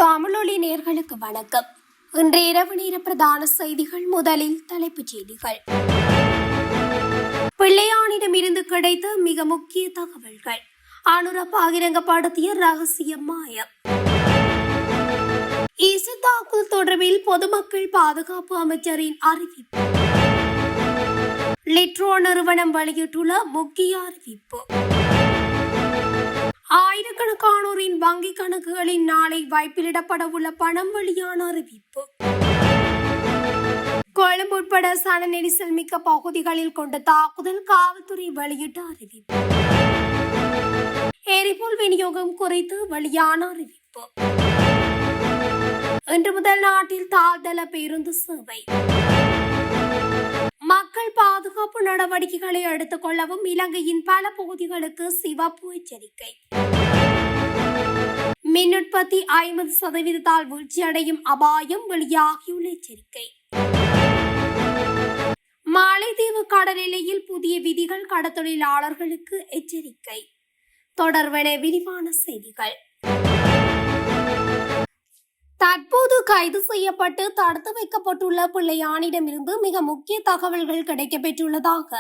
தமிழொலி நேயர்களுக்கு வணக்கம். இன்றைய இரவு நேர பிரதான செய்திகள். முதலில் தலைப்புச் செய்திகள். பிள்ளையானிடமிருந்து கிடைத்த மிக முக்கிய தகவல்கள். அனுர பகிரங்கப்படுத்திய ரகசிய மாயம். தாக்குதல் தொடர்பில் பொதுமக்கள் பாதுகாப்பு அமைச்சரின் அறிவிப்பு. லிட்ரோ நிறுவனம் வெளியிட்டுள்ள முக்கிய அறிவிப்பு. ஆயிரக்கணக்கானோரின் வங்கிக் கணக்குகளின் நாளை வைப்பிலிடப்பட உள்ள பணம் வெளியான அறிவிப்பு. கொழும்பு உட்பட சன நெரிசல் மிக்க பகுதிகளில் கொண்ட தாக்குதல் காவல்துறை வெளியிட்ட அறிவிப்பு. எரிபொருள் விநியோகம் குறித்து வெளியான அறிவிப்பு. இன்று முதல் நாட்டில் தாழ்தள பேருந்து சேவை. மக்கள் பாதுகாப்பு நடவடிக்கைகளை எடுத்துக் கொள்ளவும் இலங்கையின் பல பகுதிகளுக்கு சிவப்பு எச்சரிக்கை. மின் உற்பத்தி 50% வீழ்ச்சியடையும் அபாயம் வெளியாகியுள்ள எச்சரிக்கை. மாலைதீவு கடல் எல்லையில் புதிய விதிகள் கடற்தொழிலாளர்களுக்கு எச்சரிக்கை. தொடர்வன விரிவான செய்திகள். தற்போது கைது செய்யப்பட்டு தடுத்து வைக்கப்பட்டுள்ள பிள்ளையானிடமிருந்து மிக முக்கிய தகவல்கள் கிடைக்கப்பெற்றுள்ளதாக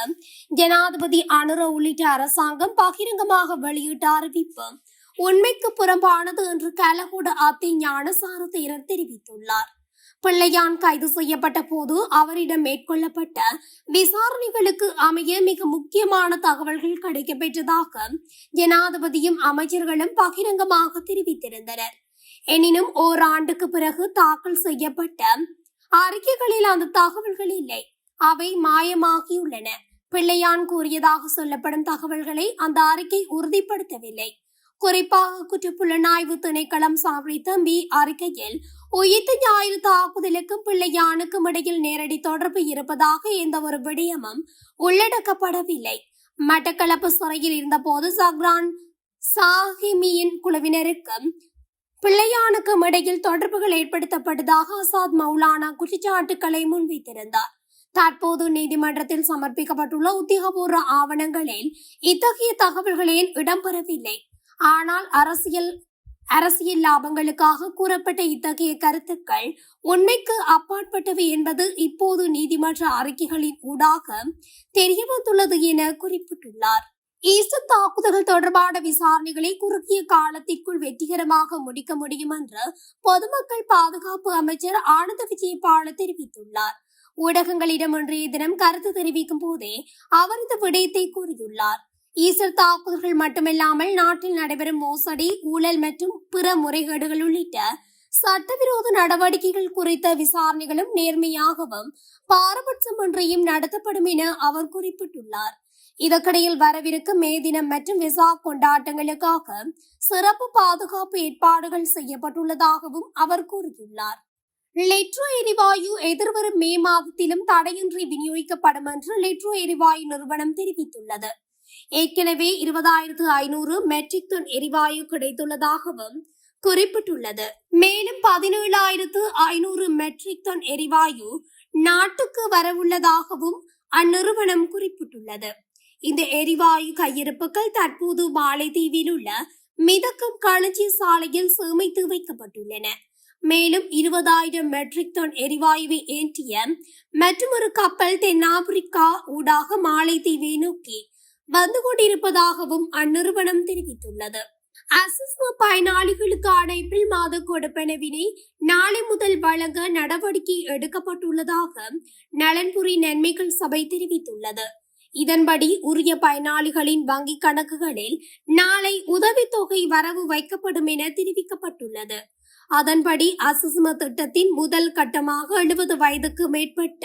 ஜனாதிபதி அனுர உள்ளிட்ட அரசாங்கம் பகிரங்கமாக வெளியிட்ட அறிவிப்பு உண்மைக்கு புறம்பானது என்று கலகூட அத்தி ஞானசார தேரர் தெரிவித்துள்ளார். பிள்ளையான் கைது செய்யப்பட்ட போது அவரிடம் மேற்கொள்ளப்பட்ட விசாரணைகளுக்கு அமைய மிக முக்கியமான தகவல்கள் கிடைக்கப்பெற்றதாக ஜனாதிபதியும் அமைச்சர்களும் பகிரங்கமாக தெரிவித்திருந்தனர். எனினும் ஓராண்டுக்கு பிறகு தாக்கல் செய்யப்பட்ட அறிக்கைகளில் அந்த தகவல்கள் இல்லை, அவை மாயமாகியுள்ளன. பிள்ளையான் கூறியதாக சொல்லப்படும் தகவல்களை அந்த அறிக்கை உறுதிப்படுத்தவில்லை. குறிப்பாக குற்றப்புலனாய்வு திணைக்களம் சமர்ப்பித்த அறிக்கையில் உயிர்த்த ஞாயிறு தாக்குதலுக்கும் பிள்ளையானுக்கும் இடையில் நேரடி தொடர்பு இருப்பதாக எந்த ஒரு விடயமும் உள்ளடக்கப்படவில்லை. மட்டக்களப்பு சிறையில் இருந்தபோது சஹ்ரான் சாஹிமியின் குழுவினருக்கும் பிள்ளையானுக்கும் இடையில் தொடர்புகள் ஏற்படுத்தப்பட்டதாக அசாத் மௌலானா குற்றச்சாட்டுக்களை முன்வைத்திருந்தார். தற்போது நீதிமன்றத்தில் சமர்ப்பிக்கப்பட்டுள்ள உத்தியோகபூர்வ ஆவணங்களில் இத்தகைய தகவல்களில் இடம்பெறவில்லை. ஆனால் அரசியல் லாபங்களுக்காக கூறப்பட்ட இத்தகைய கருத்துக்கள் உண்மைக்கு அப்பாற்பட்டவை என்பது இப்போது நீதிமன்ற அறிக்கைகளின் ஊடாக தெரியவந்துள்ளது என குறிப்பிட்டுள்ளார். ஈஸ்டர் தாக்குதல்கள் தொடர்பான விசாரணைகளை குறுகிய காலத்திற்குள் வெற்றிகரமாக முடிக்க முடியும் என்று பொதுமக்கள் பாதுகாப்பு அமைச்சர் ஆனந்த விஜயபால தெரிவித்துள்ளார். ஊடகங்களிடம் இன்றைய தினம் கருத்து தெரிவிக்கும் போதே அவர் இந்த விடயத்தை கூறியுள்ளார். ஈஸ்டர் தாக்குதல்கள் மட்டுமில்லாமல் நாட்டில் நடைபெறும் மோசடி, ஊழல் மற்றும் பிற முறைகேடுகள் உள்ளிட்ட சட்டவிரோத நடவடிக்கைகள் குறித்த விசாரணைகளும் நேர்மையாகவும் பாரபட்சமின்றியும் நடத்தப்படும் என அவர் குறிப்பிட்டுள்ளார். இதற்கிடையில் வரவிருக்கும் மே தினம் மற்றும் விசா கொண்டாட்டங்களுக்காக சிறப்பு பாதுகாப்பு ஏற்பாடுகள் செய்யப்பட்டுள்ளதாகவும் அவர் கூறியுள்ளார். லிட்ரோ எரிவாயு எதிர்வரும் மே மாதத்திலும் தடையின்றி விநியோகிக்கப்படும் என்று லிட்ரோ எரிவாயு நிறுவனம் தெரிவித்துள்ளது. ஏற்கனவே 20,500 மெட்ரிக் டன் எரிவாயு கிடைத்துள்ளதாகவும் குறிப்பிட்டுள்ளது. மேலும் 17,500 மெட்ரிக் டன் எரிவாயு நாட்டுக்கு வரவுள்ளதாகவும் அந்நிறுவனம் குறிப்பிட்டுள்ளது. இந்த எரிவாயு கையிருப்புகள் தற்போது மாலைதீவில் உள்ள மிதக்கும் களஞ்சிய சாலையில் சேமித்து வைக்கப்பட்டுள்ளன. மேலும் 20,000 மெட்ரிக் டன் எரிவாயுவை ஏற்றிய மற்றொரு கப்பல் தென்னாப்பிரிக்கா ஊடாக மாலைதீவை நோக்கி வந்து கொண்டிருப்பதாகவும் அந்நிறுவனம் தெரிவித்துள்ளது. அசஸ்மா பயனாளிகளுக்கான ஏப்ரல் மாத கொடுப்பனவினை நாளை முதல் வழங்க நடவடிக்கை எடுக்கப்பட்டுள்ளதாக நலன்புரி நன்மைகள் சபை தெரிவித்துள்ளது. இதன்படி உரிய பயனாளிகளின் வங்கிக் கணக்குகளில் நாளை உதவித்தொகை வரவு வைக்கப்படும் என தெரிவிக்கப்பட்டுள்ளது. அதன்படி அசஸ்ம திட்டத்தின் முதல் கட்டமாக 70 வயதுக்கு மேற்பட்ட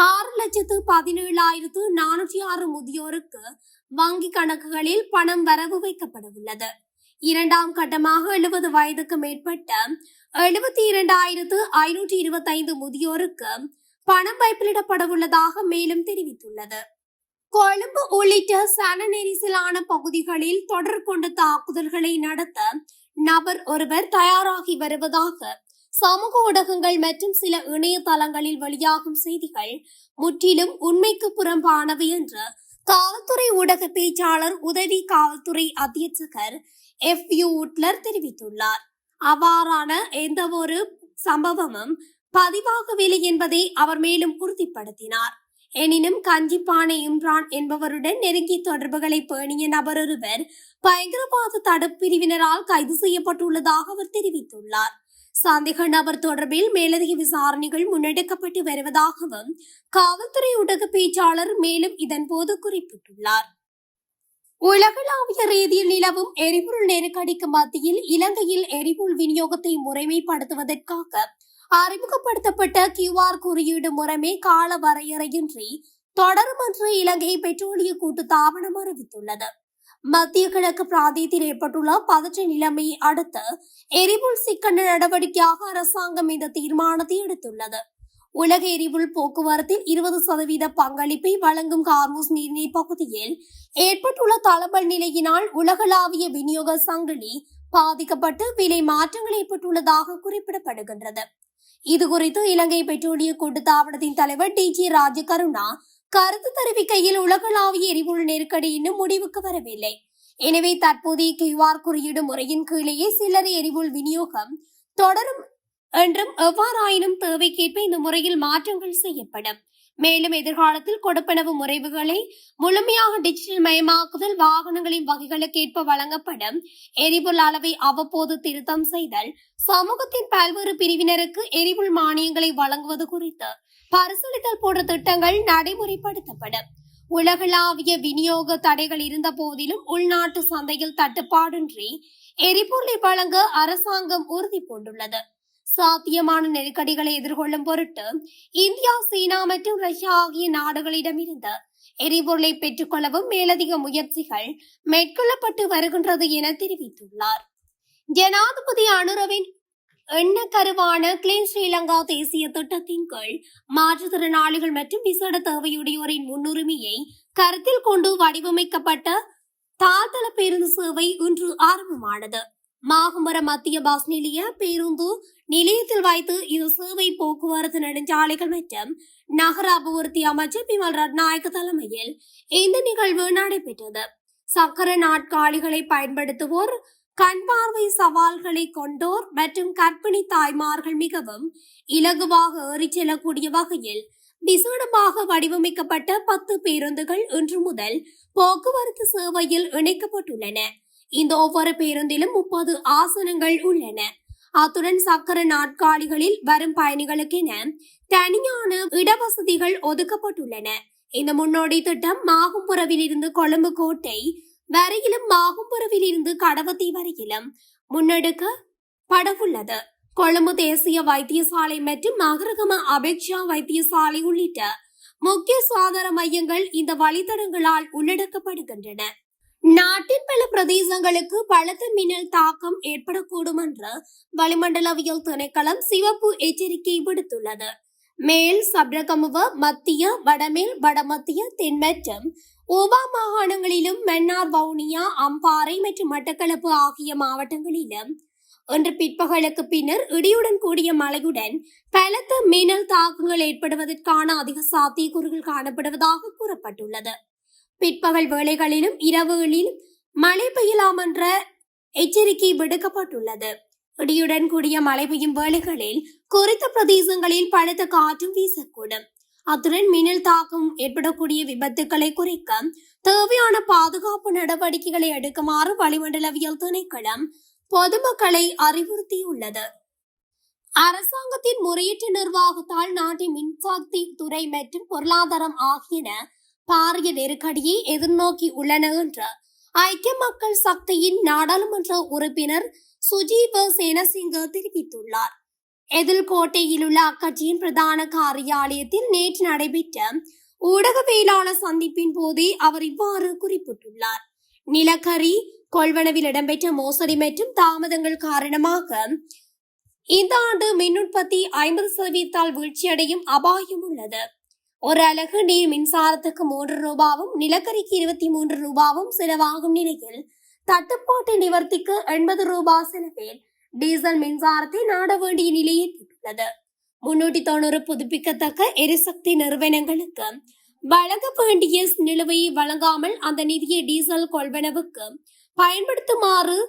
6,17,406 முதியோருக்கு வங்கிக் கணக்குகளில் பணம் வரவு வைக்கப்பட உள்ளது. இரண்டாம் கட்டமாக 70 வயதுக்கு மேற்பட்ட 72,525 முதியோருக்கு பணம் வைப்பிலிடப்பட உள்ளதாக மேலும் தெரிவித்துள்ளது. கொழும்பு உள்ளிட்ட சன நெரிசலான பகுதிகளில் தொடர் கொண்ட தாக்குதல்களை நடத்த நபர் ஒருவர் தயாராகி வருவதாக சமூக ஊடகங்கள் மற்றும் சில இணையதளங்களில் வெளியாகும் செய்திகள் முற்றிலும் உண்மைக்கு புறம்பானவை என்று காவல்துறை ஊடக பேச்சாளர் உதவி காவல்துறை அத்தியட்சகர் FU உட்லர் தெரிவித்துள்ளார். அவ்வாறான எந்த ஒரு சம்பவமும் பதிவாகவில்லை என்பதை அவர் மேலும் உறுதிப்படுத்தினார். எனினும் கஞ்சிப்பானை இம்ரான் என்பவருடன் நெருங்கிய தொடர்புகளை பேணிய நபர் ஒருவர் பயங்கரவாத தடுப்பு பிரிவினரால் கைது செய்யப்பட்டுள்ளதாக அவர் தெரிவித்துள்ளார். சந்தேக நபர் தொடர்பில் மேலதிக விசாரணைகள் முன்னெடுக்கப்பட்டு வருவதாகவும் காவல்துறை ஊடக பேச்சாளர் மேலும் இதன்போது குறிப்பிட்டுள்ளார். உலகளாவிய ரீதியில் நிலவும் எரிபொருள் நெருக்கடிக்கு மத்தியில் இலங்கையில் எரிபொருள் விநியோகத்தை முறைமைப்படுத்துவதற்காக அறிமுகப்படுத்தப்பட்ட QR குறியீடு முறைமை கால வரையறையின்றி தொடரும் என்று இலங்கை பெட்ரோலிய கூட்டுத்தாபனம் அறிவித்துள்ளது. மத்திய கிழக்கு பிராந்தியத்தில் ஏற்பட்டுள்ள பதற்ற நிலைமையை அடுத்து எரிபொருள் சிக்கன நடவடிக்கையாக அரசாங்கம் இந்த தீர்மானத்தை எடுத்துள்ளது. உலக எரிபொருள் போக்குவரத்தில் 20% பங்களிப்பை வழங்கும் கார்மூஸ் நீர்நிலை பகுதியில் ஏற்பட்டுள்ள தளபல் நிலையினால் உலகளாவிய விநியோக சங்கிலி பாதிக்கப்பட்டு விலை மாற்றங்கள் ஏற்பட்டுள்ளதாக குறிப்பிடப்படுகின்றது. இதுகுறித்து இலங்கை பெட்ரோலிய கூட்டுத்தாபனத்தின் தலைவர் DG ராஜகருணா கருத்து தெரிவிக்கையில், உலகளாவிய எரிபொருள் நெருக்கடி இன்னும் முடிவுக்கு வரவில்லை. எனவே தற்போதைய QR குறியீடு முறையின் கீழேயே சில்லறை எரிபொருள் விநியோகம் தொடரும் என்றும் எவ்வாறாயினும் தேவைக்கேற்ப இந்த முறையில் மாற்றங்கள் செய்யப்படும். மேலும் எதிர்காலத்தில் கொடுப்பனவு முறைவுகளை முழுமையாக டிஜிட்டல் மயமாக்குதல், வாகனங்களின் வகைகளுக்கேற்ப வழங்கப்படும் எரிபொருள் அளவை அவ்வப்போது திருத்தம் செய்தல், சமூகத்தின் பல்வேறு பிரிவினருக்கு எரிபொருள் மானியங்களை வழங்குவது குறித்து பரிசீலித்தல் போன்ற திட்டங்கள் நடைமுறைப்படுத்தப்படும். உலகளாவிய விநியோக தடைகள் இருந்த போதிலும் உள்நாட்டு சந்தையில் தட்டுப்பாடின்றி எரிபொருளை வழங்க அரசாங்கம் உறுதி பூண்டுள்ளது. சாத்தியமான நெருக்கடிகளை எதிர்கொள்ளும் பொருட்டு இந்தியா, சீனா மற்றும் ரஷ்யா ஆகிய நாடுகளிடமிருந்து எரிபொருளை பெற்றுக் கொள்ளவும் மேலதிக முயற்சிகள் மேற்கொள்ளப்பட்டு வருகின்றது என தெரிவித்துள்ளார். ஜனாதிபதி அனுரவின் எண்ணக்கருவான கிளீன் ஸ்ரீலங்கா தேசிய திட்டத்தின் கீழ் மாற்றுத்திறனாளிகள் மற்றும் விசேட தேவையுடையோரின் முன்னுரிமையை கருத்தில் கொண்டு வடிவமைக்கப்பட்ட தாழ்தள பேருந்து சேவை இன்று ஆரம்பமானது. மாகுமரம் மத்திய பஸ் நிலைய பேருந்து நிலையத்தில் வைத்து இது சேவை போக்குவரத்து நெடுஞ்சாலைகள் மற்றும் நகர அபிவிருத்தி அமைச்சர் பிமல் ரட்நாயக்க தலைமையில் இந்த நிகழ்வு நடைபெற்றது. சக்கர நாட்காலிகளை பயன்படுத்துவோர், கண் பார்வை சவால்களை கொண்டோர் மற்றும் கர்ப்பிணி தாய்மார்கள் மிகவும் இலகுவாக ஏறிச் செல்லக்கூடிய வகையில் விசேடமாக வடிவமைக்கப்பட்ட 10 பேருந்துகள் இன்று முதல் போக்குவரத்து சேவையில் இணைக்கப்பட்டுள்ளன. இந்த ஒவ்வொரு பேருந்திலும் 30 ஆசனங்கள் உள்ளன. அத்துடன் சக்கர நாட்காலிகளில் வரும் பயணிகளுக்கென தனியான இடவசதிகள் ஒதுக்கப்பட்டுள்ளன. இந்த முன்னோடி திட்டம் மாகும்புறவில் இருந்து கொழும்பு கோட்டை வரையிலும், மாகும்புறவில் இருந்து கடவத்தி வரையிலும் முன்னெடுக்கப்படவுள்ளது. கொழும்பு தேசிய வைத்தியசாலை மற்றும் மகரகம அபேக்ஷா வைத்தியசாலை உள்ளிட்ட முக்கிய சுகாதார மையங்கள் இந்த வழித்தடங்களால் உள்ளடக்கப்படுகின்றன. நாட்டின் பல பிரதேசங்களுக்கு பலத்த மின்னல் தாக்கம் ஏற்படக்கூடும் என்று வளிமண்டலவியல் திணைக்களம் சிவப்பு எச்சரிக்கை விடுத்துள்ளது. மேல் சப்ரகமுவ, மத்திய, வடமேல், வடமத்திய, தென் மற்றும் ஊவா மாகாணங்களிலும், மன்னார், வவுனியா, அம்பாறை மற்றும் மட்டக்களப்பு ஆகிய மாவட்டங்களிலும் இன்று பிற்பகலுக்கு பின்னர் இடியுடன் கூடிய மழையுடன் பலத்த மின்னல் தாக்கங்கள் ஏற்படுவதற்கான அதிக சாத்தியக்கூறுகள் காணப்படுவதாக கூறப்பட்டுள்ளது. பிற்பகல் வேளைகளிலும் இரவுகளில் மழை பெய்யலாம் என்ற எச்சரிக்கை விடுக்கப்பட்டுள்ளது. இடியுடன் கூடிய மழை பெய்யும் வேளைகளில் குறித்த பிரதேசங்களில் பலத்த காற்றும் வீசக்கூடும். அத்துடன் மின்னல் தாக்கம் ஏற்படக்கூடிய விபத்துக்களை குறைக்க தேவையான பாதுகாப்பு நடவடிக்கைகளை எடுக்குமாறு வளிமண்டலவியல் திணைக்களம் பொதுமக்களை அறிவுறுத்தியுள்ளது. அரசாங்கத்தின் முறையற்ற நிர்வாகத்தால் நாட்டின் மின்சக்தி துறை மற்றும் பொருளாதாரம் ஆகியன பாரிய நெருக்கடியை எதிர்நோக்கி உள்ளன என்று ஐக்கிய மக்கள் சக்தியின் நாடாளுமன்ற உறுப்பினர் சுஜீவ சேனசிங்க தெரிவித்துள்ளார். எதில்கோட்டையில் உள்ள அக்கட்சியின் பிரதான காரியாலயத்தில் நேற்று நடைபெற்ற ஊடகவியலாளர் சந்திப்பின் போதே அவர் இவ்வாறு குறிப்பிட்டுள்ளார். நிலக்கரி கொள்வனவில் இடம்பெற்ற மோசடி மற்றும் தாமதங்கள் காரணமாக இந்த ஆண்டு மின் உற்பத்தி 50% வீழ்ச்சியடையும் அபாயம் உள்ளது. ஒரு அலகு நீர் மின்சாரத்துக்கு 3 ரூபாவும் நிலக்கரிக்கு 23 ரூபாவும் செலவாகும் நிலையில் தட்டுப்பாட்டு நிவர்த்திக்கு 80 ரூபாய் செலவில் டீசல் மின்சாரத்தை நாட வேண்டிய நிலை ஏற்பட்டுள்ளது. 390 புதுப்பிக்கத்தக்க எரிசக்தி நிறுவனங்களுக்கு வழங்க வேண்டிய நிலுவையை வழங்காமல் அந்த நிதியை டீசல் கொள்வனவுக்கு பயன்படுத்துமாறு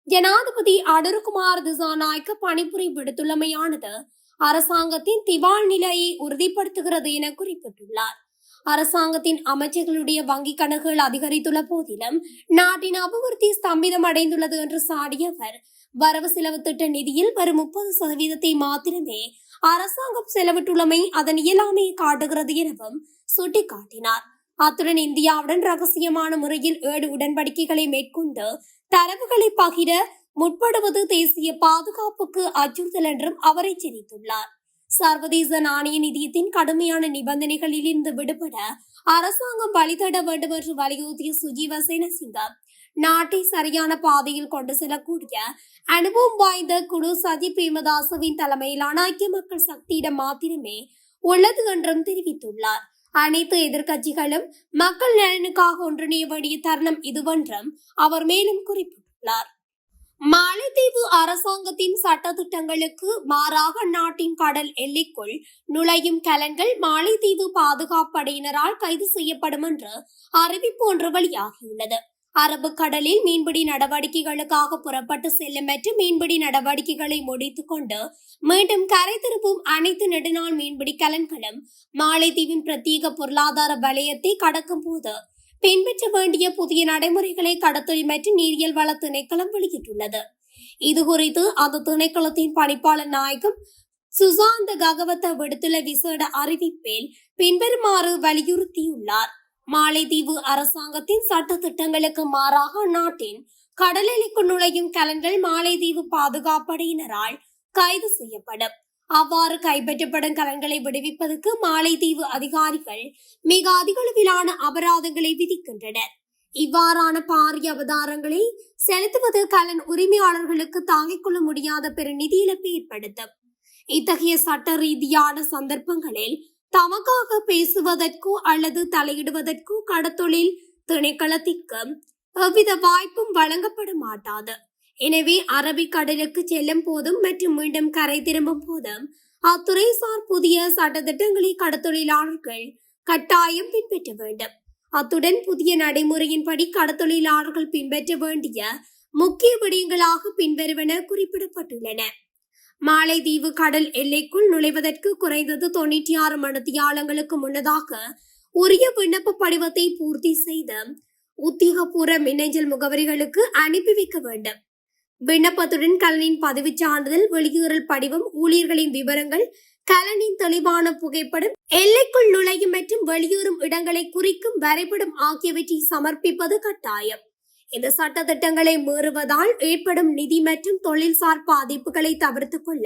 ஜனாதிபதி அனுருகுமார் திசாநாயக்க பணிபுரி விடுத்துள்ளமையானது அரசாங்கத்தின் திவால் நிலையை உறுதிப்படுத்துகிறது என குறிப்பிட்டுள்ளார். அரசாங்கத்தின் அமைச்சர்களுடைய வங்கிக் கணக்குகள் அதிகரித்துள்ள போதிலும் நாட்டின் அபிவிருத்தி ஸ்தம்பிதம் அடைந்துள்ளது என்று சாடிய அவர், வரவு செலவு திட்ட நிதியில் வரும் 30% மாத்திரமே அரசாங்கம் செலவிட்டுள்ளமை அதன் இயலாமையை காட்டுகிறது எனவும் சுட்டிக்காட்டினார். அத்துடன் இந்தியாவுடன் ரகசியமான முறையில் 7 உடன்படிக்கைகளை மேற்கொண்டு தரவுகளை பகிர முற்படுவது தேசிய பாதுகாப்புக்கு அச்சுறுத்தல் என்றும் அவர் எச்சரித்துள்ளார். சர்வதேச நாணய நிதியத்தின் கடுமையான நிபந்தனைகளில் இருந்து விடுபட அரசாங்கம் வழிதட வேண்டும் என்று வலியுறுத்திய சுஜீவ சேனசிங்க, நாட்டை சரியான பாதையில் கொண்டு செல்லக்கூடிய அனுபவம் வாய்ந்த குழு சஜித் பிரேமதாசவின் தலைமையிலான ஐக்கிய மக்கள் சக்தியிடம் மாத்திரமே உள்ளது என்றும் தெரிவித்துள்ளார். அனைத்து எதிர்கட்சிகளும் மக்கள் நலனுக்காக ஒன்றிணைய வேண்டிய தருணம் இதுவென்றும் அவர் மேலும் குறிப்பிட்டுள்ளார். மாலைத்தீவு அரசாங்கத்தின் சட்ட திட்டங்களுக்கு மாறாக நாட்டின் கடல் எல்லைக்குள் நுழையும் கலன்கள் மாலைத்தீவு பாதுகாப்படையினரால் கைது செய்யப்படும் என்று அறிவிப்பு ஒன்று வெளியாகியுள்ளது. அரபிக்கடலில் மீன்பிடி நடவடிக்கைகளுக்காக புறப்பட்டு செல்லும் மற்றும் மீன்பிடி நடவடிக்கைகளை முடித்துக் கொண்டு மீண்டும் கரை திருப்பும் அனைத்து நெடுநாள் மீன்பிடி கலன்களும் மாலைத்தீவின் பிரத்யேக பொருளாதார வலயத்தை கடக்கும் போது பின்பற்ற வேண்டிய புதிய நடைமுறைகளை கடத்தொழில் மற்றும் நீரியல் வள திணைக்களம் வெளியிட்டுள்ளது. இதுகுறித்து அந்த திணைக்களத்தின் பணிப்பாளர் நாயகம் சுசாந்த ககவத்த விடுத்துள்ள விசேட அறிவிப்பில் பின்வருமாறு வலியுறுத்தியுள்ளார். மாலைத்தீவு அரசாங்கத்தின் சட்ட திட்டங்களுக்கு மாறாக நாட்டின் கடல் எல்லைக்குள் நுழையும் கலன்கள் மாலைத்தீவு பாதுகாப்படையினரால் கைது செய்யப்படும். அவ்வாறு கைப்பற்றப்படும் கலன்களை விடுவிப்பதற்கு மாலைத்தீவு அதிகாரிகள் மிக அதிகளவிலான அபராதங்களை விதிக்கின்றனர். இவ்வாறான பாரிய அவதாரங்களை செலுத்துவது கலன் உரிமையாளர்களுக்கு தாங்கிக் கொள்ள முடியாத பெரும் நிதி இழப்பை ஏற்படுத்தும். இத்தகைய சட்ட ரீதியான சந்தர்ப்பங்களில் தமக்காக பேசுவதற்கோ அல்லது தலையிடுவதற்கோ கடத்தொழில் திணைக்களத்திற்கு எவ்வித வாய்ப்பும் வழங்கப்பட மாட்டாது. எனவே அரபிக்கடலுக்கு செல்லும் போதும் மற்றும் மீண்டும் கரை திரும்பும் போதும் அத்துறைசார் புதிய சட்டத்திட்டங்களை கடத்தொழிலாளர்கள் கட்டாயம் பின்பற்ற வேண்டும். அத்துடன் புதிய நடைமுறையின்படி கடத்தொழிலாளர்கள் பின்பற்ற வேண்டிய முக்கிய விடயங்களாக பின்வருவன குறிப்பிடப்பட்டுள்ளன. மாலைத்தீவு கடல் எல்லைக்குள் நுழைவதற்கு குறைந்தது 96 மணித்தியாலங்களுக்கு முன்னதாக உரிய விண்ணப்ப படிவத்தை பூர்த்தி செய்து உத்தியோகபூர்வ மின்னஞ்சல் முகவரிகளுக்கு அனுப்பி வைக்க வேண்டும். விண்ணப்பத்துடன் கலனின் பதவிச் சான்றிதழ், வெளியேறல் படிவம், ஊழியர்களின் விவரங்கள், கலனின் தெளிவான புகைப்படம், எல்லைக்குள் நுழையும் மற்றும் வெளியேறும் இடங்களை குறிக்கும் வரைபடம் ஆகியவற்றை சமர்ப்பிப்பது கட்டாயம். இந்த சட்ட திட்டங்களை மீறுவதால் ஏற்படும் நிதி மற்றும் தொழில்சார் பாதிப்புகளை தவிர்த்துக் கொள்ள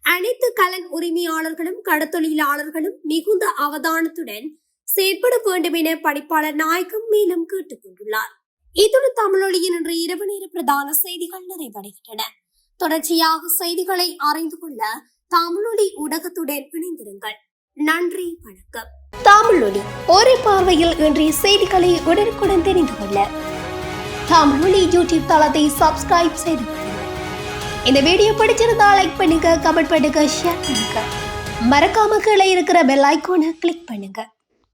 அனைத்து கலன் உரிமையாளர்களும் கடத்தொழிலாளர்களும் மிகுந்த அவதானத்துடன் செயற்பட வேண்டும் என பணிப்பாளர் நாயகம் மேலும் கேட்டுக் கொண்டுள்ளார். இத்துடன் தமிழொலியின் இன்று இரவு நேர பிரதான செய்திகள் நிறைவடைகின்றன. தொடர்ச்சியாக செய்திகளை அறிந்து கொள்ள தமிழொலி ஊடகத்துடன் இணைந்திருங்கள். நன்றி, வணக்கம். தமிழொலி ஒரே பார்வையில் இன்றைய செய்திகளை உடனுக்குடன் தெரிந்து கொள்ள தமிழொலி யூடியூப் தளத்தை சப்ஸ்கிரைப் செய்து கொள்ளுங்கள். இந்த வீடியோ பிடிச்சிருந்தா லைக் பண்ணுங்க, கமெண்ட் பண்ணுங்க, ஷேர் பண்ணுங்க. மறக்காம கீழே இருக்கிற பெல் ஐகானை கிளிக் பண்ணுங்க.